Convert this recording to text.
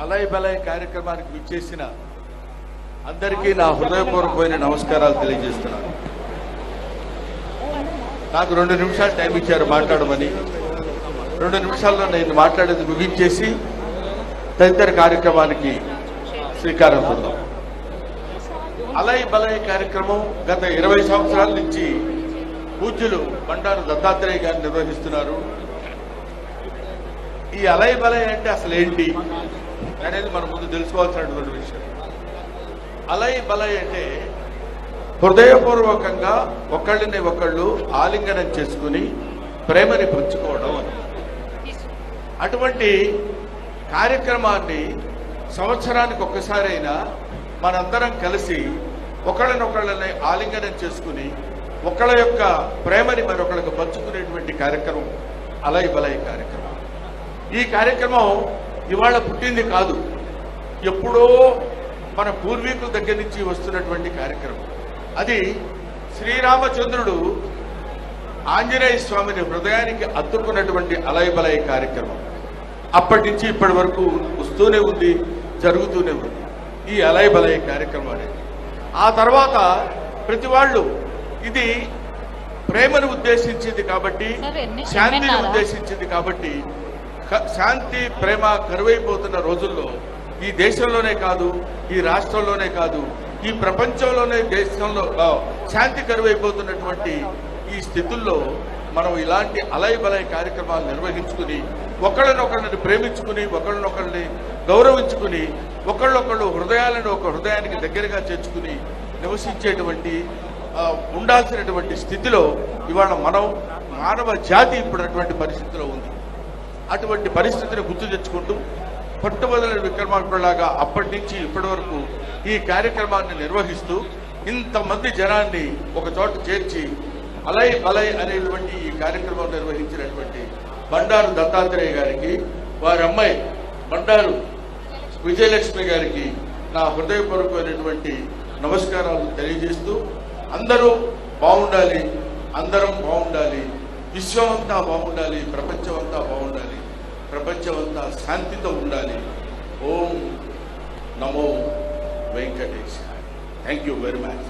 అలయ్ బలయ్ కార్యక్రమానికి విచ్చేసిన అందరికీ నా హృదయపూర్వకమైన నమస్కారాలు తెలియజేస్తున్నాను. నాకు 2 నిమిషాలు టైం ఇచ్చారు మాట్లాడమని. 2 నిమిషాల్లో నేను మాట్లాడేది ముగించేసి తదితర కార్యక్రమానికి శ్రీకారం చుడదాం. అలయ్ బలయ్ కార్యక్రమం గత 20 సంవత్సరాల నుంచి పూజ్యులు బండారు దత్తాత్రేయ గారు నిర్వహిస్తున్నారు. ఈ అలయ్ బలయ్ అంటే అసలు ఏంటి అనేది మనం ముందు తెలుసుకోవాల్సినటువంటి విషయం. అలయ్ బలయ్ అంటే హృదయపూర్వకంగా ఒకళ్ళని ఒకళ్ళు ఆలింగనం చేసుకుని ప్రేమని పంచుకోవడం అని. అటువంటి కార్యక్రమాన్ని సంవత్సరానికి ఒక్కసారైనా మనందరం కలిసి ఒకళ్ళనొకళ్ళని ఆలింగనం చేసుకుని ఒకళ్ళ యొక్క ప్రేమని మరొకళ్ళకు పంచుకునేటువంటి కార్యక్రమం అలయ్ బలయ్ కార్యక్రమం. ఈ కార్యక్రమం ఇవాళ పుట్టింది కాదు, ఎప్పుడో మన పూర్వీకుల దగ్గర నుంచి వస్తున్నటువంటి కార్యక్రమం. అది శ్రీరామచంద్రుడు ఆంజనేయ స్వామిని హృదయానికి అత్తుకున్నటువంటి అలయ్ బలయ్ కార్యక్రమం అప్పటి నుంచి ఇప్పటి వరకు వస్తూనే ఉంది, జరుగుతూనే ఉంది ఈ అలయ్ బలయ్ కార్యక్రమం అనేది. ఆ తర్వాత ప్రతి వాళ్ళు ఇది ప్రేమను ఉద్దేశించింది కాబట్టి, శాంతిని ఉద్దేశించింది కాబట్టి, శాంతి ప్రేమ కరువైపోతున్న రోజుల్లో ఈ దేశంలోనే కాదు, ఈ రాష్ట్రంలోనే కాదు, ఈ ప్రపంచంలోనే దేశంలో శాంతి కరువైపోతున్నటువంటి ఈ స్థితుల్లో మనం ఇలాంటి అలయ్ బలయ్ కార్యక్రమాలు నిర్వహించుకుని ఒకళ్ళనొకళ్ళని ప్రేమించుకుని ఒకళ్ళనొకళ్ళని గౌరవించుకుని ఒకళ్ళొకళ్ళు హృదయాలను ఒక హృదయానికి దగ్గరగా చేర్చుకుని నివసించేటువంటి ఉండాల్సినటువంటి స్థితిలో ఇవాళ మనం మానవ జాతి ఇప్పుడున్నటువంటి పరిస్థితిలో ఉంది. అటువంటి పరిస్థితిని గుర్తు తెచ్చుకుంటూ పట్టుబదల విక్రమార్కుడిలాగా అప్పటి నుంచి ఇప్పటి వరకు ఈ కార్యక్రమాన్ని నిర్వహిస్తూ ఇంతమంది జనాన్ని ఒక చోట చేర్చి అలయ్ బలయ్ అనేటువంటి ఈ కార్యక్రమం నిర్వహించినటువంటి బండారు దత్తాత్రేయ గారికి, వారి అమ్మాయి బండారు విజయలక్ష్మి గారికి నా హృదయపూర్వకమైనటువంటి నమస్కారాలు తెలియజేస్తూ, అందరూ బాగుండాలి, అందరం బాగుండాలి, విశ్వం అంతా బాగుండాలి, ప్రపంచం అంతా బాగుండాలి, ప్రపంచం అంతా శాంతితో ఉండాలి. ఓం నమో వెంకటేశాయ. Thank you very much.